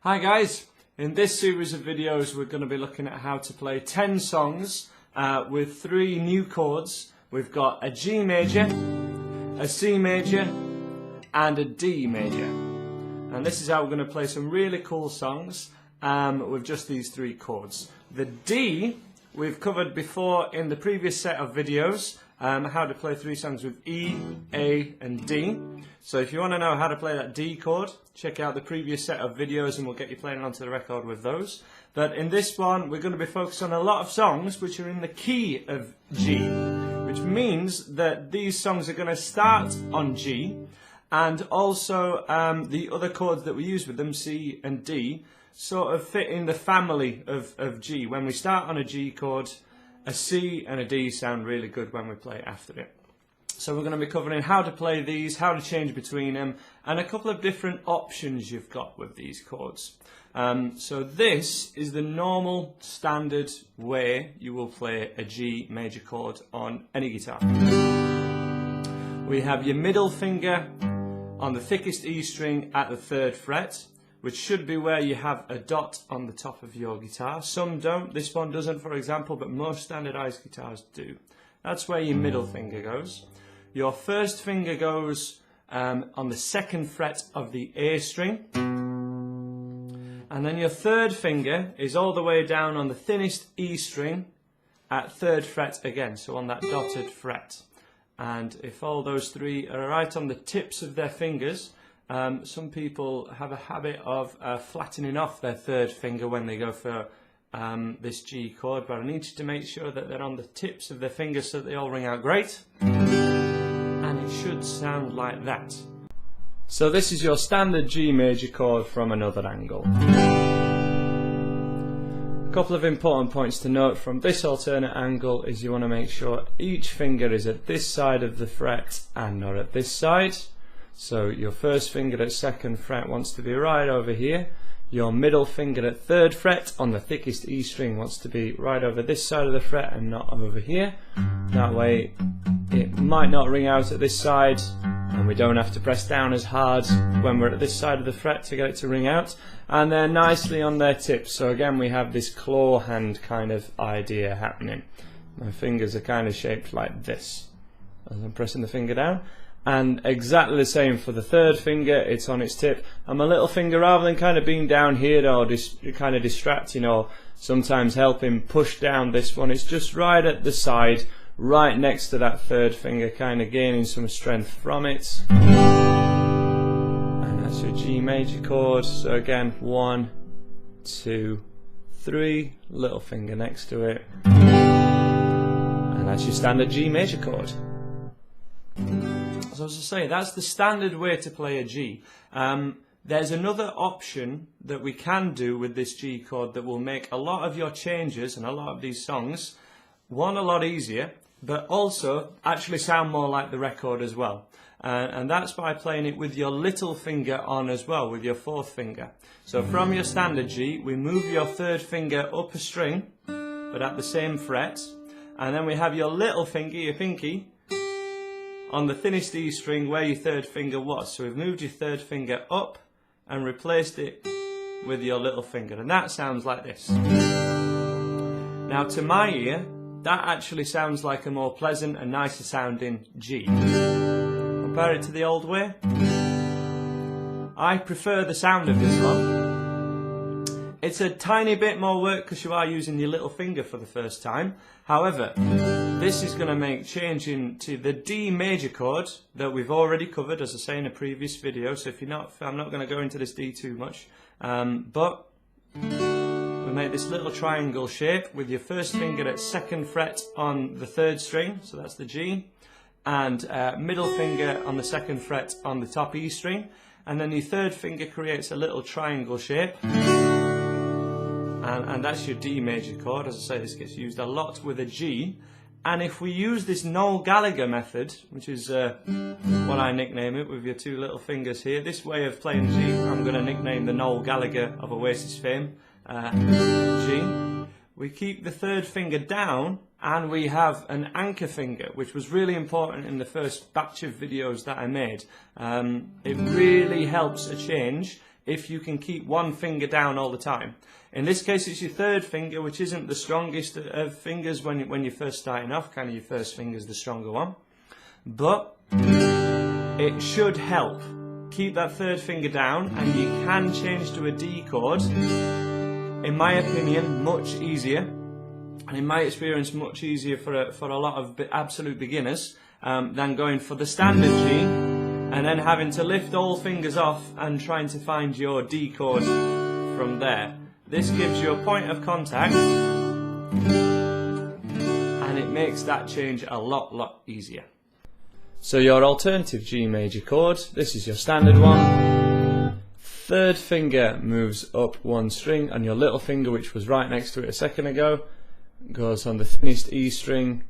Hi guys, in this series of videos we're going to be looking at how to play 10 songs with 3 new chords. We've got a G major, a C major and a D major. And this is how we're going to play some really cool songs with just these 3 chords. The D we've covered before in the previous set of videos, how to play 3 songs with E, A and D. So if you want to know how to play that D chord, check out the previous set of videos and we'll get you playing onto the record with those. But in this one we're going to be focused on a lot of songs which are in the key of G, which means that these songs are going to start on G, and also the other chords that we use with them, C and D, sort of fit in the family of G. When we start on a G chord, a C and a D sound really good when we play after it. So we're going to be covering how to play these, how to change between them, and a couple of different options you've got with these chords. So this is the normal standard way you will play a G major chord on any guitar. We have your middle finger on the thickest E string at the 3rd fret, which should be where you have a dot on the top of your guitar. Some don't, this one doesn't for example, but most standardized guitars do. That's where your middle finger goes. Your first finger goes on the 2nd fret of the A string. And then your 3rd finger is all the way down on the thinnest E string at 3rd fret again, so on that dotted fret. And if all those 3 are right on the tips of their fingers, some people have a habit of flattening off their 3rd finger when they go for this G chord, but I need you to make sure that they're on the tips of their fingers so that they all ring out great. And it should sound like that. So this is your standard G major chord from another angle. A couple of important points to note from this alternate angle is you want to make sure each finger is at this side of the fret and not at this side. So your first finger at 2nd fret wants to be right over here. Your middle finger at 3rd fret on the thickest E string wants to be right over this side of the fret and not over here. That way it might not ring out at this side and we don't have to press down as hard when we're at this side of the fret to get it to ring out. And they're nicely on their tips, so again we have this claw hand kind of idea happening. My fingers are kind of shaped like this as I'm pressing the finger down. And exactly the same for the 3rd finger, it's on its tip, and my little finger, rather than kind of being down here or kind of distracting or sometimes helping push down this one, it's just right at the side, right next to that 3rd finger, kind of gaining some strength from it. And that's your G major chord. So again, 1, 2, 3, little finger next to it, and that's your standard G major chord. So as I say, that's the standard way to play a G. There's another option that we can do with this G chord that will make a lot of your changes and a lot of these songs, one, a lot easier, but also actually sound more like the record as well. And that's by playing it with your little finger on as well, with your 4th finger. So from your standard G, we move your 3rd finger up a string, but at the same fret, and then we have your little finger, your pinky, on the thinnest E string where your 3rd finger was. So we've moved your 3rd finger up and replaced it with your little finger, and that sounds like this. Now to my ear, that actually sounds like a more pleasant and nicer sounding G. Compare it to the old way. I prefer the sound of this one. It's a tiny bit more work because you are using your little finger for the first time. However, this is going to make changing to the D major chord that we've already covered, as I say in a previous video. So if you're not, I'm not going to go into this D too much. But we make this little triangle shape with your first finger at 2nd fret on the 3rd string, so that's the G, and middle finger on the 2nd fret on the top E string, and then your 3rd finger creates a little triangle shape. And that's your D major chord. As I say, this gets used a lot with a G. And if we use this Noel Gallagher method, which is what I nickname it with your 2 little fingers here, this way of playing G, I'm going to nickname the Noel Gallagher of Oasis fame, G. We keep the 3rd finger down and we have an anchor finger, which was really important in the first batch of videos that I made. It really helps a change if you can keep one finger down all the time. In this case it's your third finger, which isn't the strongest of fingers when you're first starting off. Kind of your first finger's the stronger one, but it should help. Keep that third finger down and you can change to a D chord, in my opinion much easier, and in my experience much easier for a lot of absolute beginners than going for the standard G and then having to lift all fingers off and trying to find your D chord from there. This gives you a point of contact and it makes that change a lot easier. So your alternative G major chord, this is your standard one. Third finger moves up one string, and your little finger, which was right next to it a second ago, goes on the thinnest E string.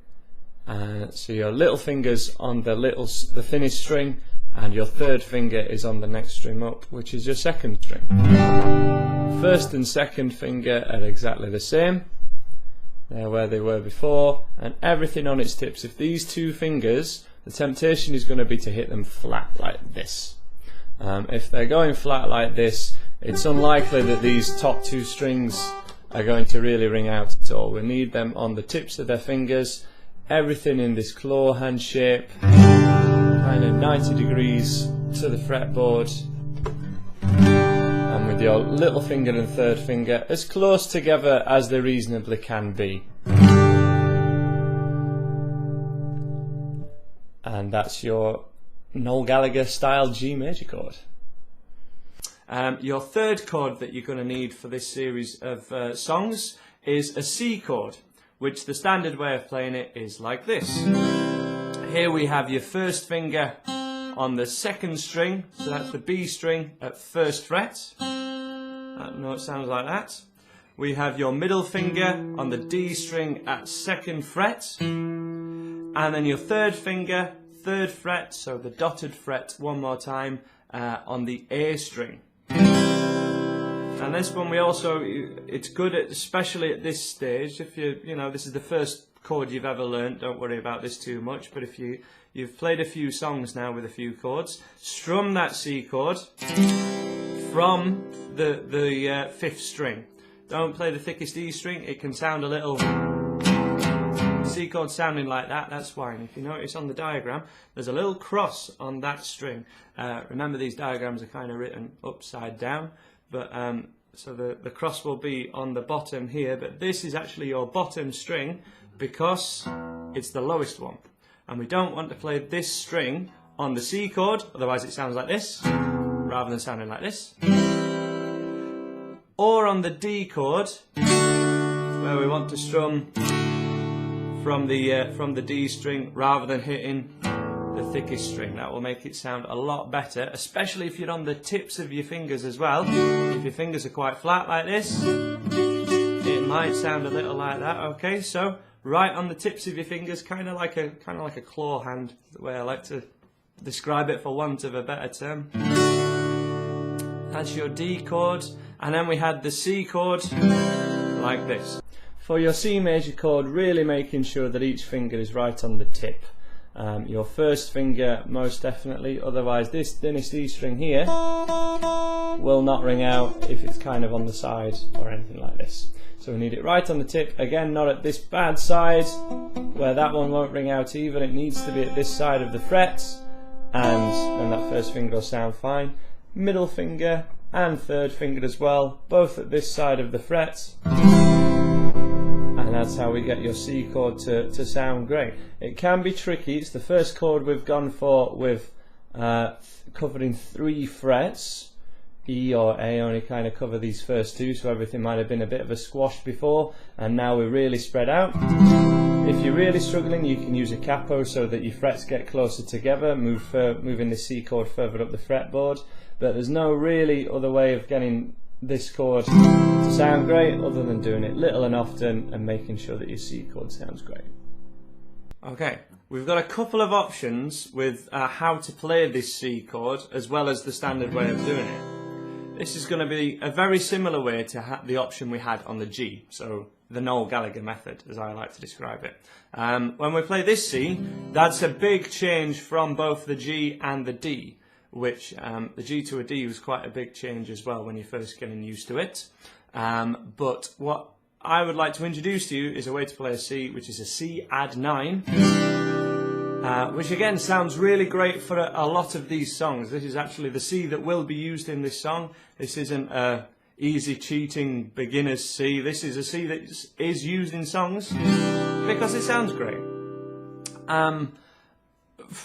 So your little finger's on the thinnest string, and your third finger is on the next string up, which is your second string. First and second finger are exactly the same. They're where they were before, and everything on its tips. If these two fingers, the temptation is going to be to hit them flat like this. If they're going flat like this, it's unlikely that these top two strings are going to really ring out at all. We need them on the tips of their fingers, everything in this claw hand shape, kind of 90 degrees to the fretboard, and with your little finger and third finger as close together as they reasonably can be. And that's your Noel Gallagher style G major chord. Your third chord that you're going to need for this series of songs is a C chord, which the standard way of playing it is like this. Here we have your first finger on the second string, so that's the B string at first fret. That note sounds like that. We have your middle finger on the D string at second fret, and then your third finger, third fret, so the dotted fret one more time, on the A string. And this one it's good especially at this stage, if this is the first chord you've ever learnt, don't worry about this too much, but if you've played a few songs now with a few chords, strum that C chord from the fifth string. Don't play the thickest E string, it can sound a little C chord sounding like that, that's fine. If you notice on the diagram, there's a little cross on that string. Remember, these diagrams are kind of written upside down, but so the cross will be on the bottom here, but this is actually your bottom string because it's the lowest one. And we don't want to play this string on the C chord, otherwise it sounds like this, rather than sounding like this. Or on the D chord, where we want to strum from the D string rather than hitting the thickest string. That will make it sound a lot better, especially if you're on the tips of your fingers as well. If your fingers are quite flat like this, it might sound a little like that. Okay, so right on the tips of your fingers, kind of like a claw hand, the way I like to describe it for want of a better term. That's your D chord, and then we had the C chord like this. For your C major chord, really making sure that each finger is right on the tip. Your first finger most definitely, otherwise this thinnest E string here will not ring out if it's kind of on the side or anything like this. So we need it right on the tip, again not at this bad side where that one won't ring out either. It needs to be at this side of the frets, and then that first finger will sound fine. Middle finger and third finger as well, both at this side of the frets. And that's how we get your C chord to sound great. It can be tricky. It's the first chord we've gone for with covering 3 frets. E or A only kind of cover these first 2, so everything might have been a bit of a squash before, and now we're really spread out. If you're really struggling, you can use a capo so that your frets get closer together, moving the C chord further up the fretboard, but there's no really other way of getting this chord to sound great other than doing it little and often and making sure that your C chord sounds great. Okay, we've got a couple of options with how to play this C chord as well as the standard way of doing it. This is going to be a very similar way to the option we had on the G, so the Noel Gallagher method as I like to describe it. When we play this C, that's a big change from both the G and the D. which the G to a D was quite a big change as well when you're first getting used to it. But what I would like to introduce to you is a way to play a C, which is a C add 9, which again sounds really great for a lot of these songs. This is actually the C that will be used in this song. This isn't a easy cheating beginner's C. This is a C that is used in songs because it sounds great.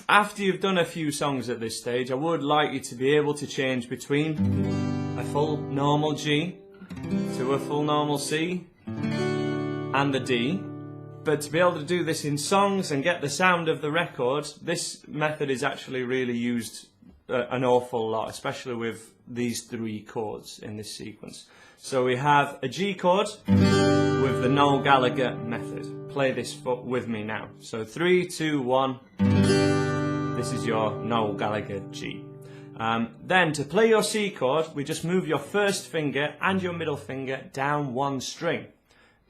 After you've done a few songs at this stage, I would like you to be able to change between a full normal G to a full normal C and the D. But to be able to do this in songs and get the sound of the record, this method is actually really used an awful lot, especially with these 3 chords in this sequence. So we have a G chord with the Noel Gallagher method. Play this with me now. So 3, 2, 1. This is your Noel Gallagher G. Then to play your C chord, we just move your first finger and your middle finger down 1 string.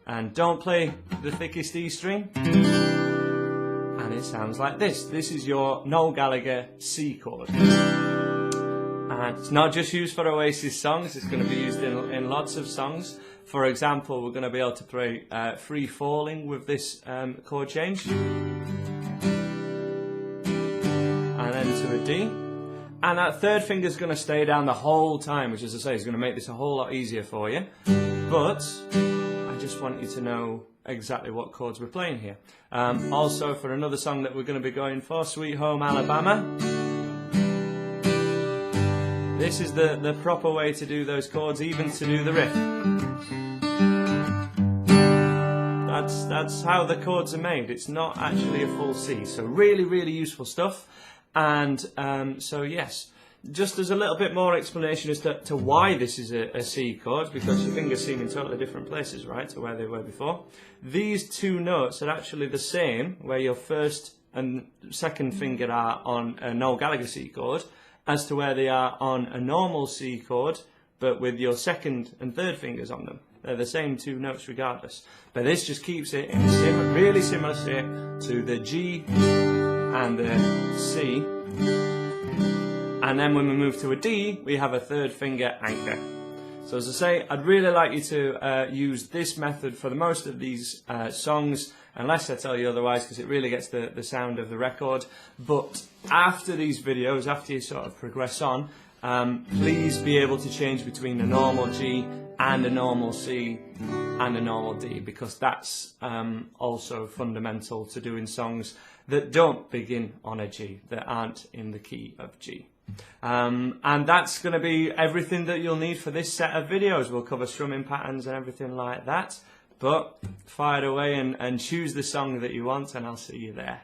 And don't play the thickest E string. And it sounds like this. This is your Noel Gallagher C chord. And it's not just used for Oasis songs, it's going to be used in lots of songs. For example, we're going to be able to play Free Falling with this chord change. And then to a D. And that third finger is going to stay down the whole time, which, as I say, is going to make this a whole lot easier for you. But I just want you to know exactly what chords we're playing here. Also, for another song that we're going to be going for, Sweet Home Alabama. This is the proper way to do those chords, even to do the riff. That's how the chords are made. It's not actually a full C. So really, really useful stuff. And so yes, just as a little bit more explanation as to why this is a C chord, because your fingers seem in totally different places, right, to where they were before. These 2 notes are actually the same, where your first and second finger are on a Noel Gallagher C chord, as to where they are on a normal C chord, but with your second and third fingers on them. They're the same 2 notes regardless. But this just keeps it in a really similar state to the G and the C. And then when we move to a D, we have a third finger anchor. So as I say, I'd really like you to use this method for the most of these songs, unless I tell you otherwise, because it really gets the sound of the record. But after these videos, after you sort of progress on, please be able to change between a normal G and a normal C and a normal D, because that's also fundamental to doing songs that don't begin on a G, that aren't in the key of G. And that's going to be everything that you'll need for this set of videos. We'll cover strumming patterns and everything like that. But fire away and choose the song that you want, and I'll see you there.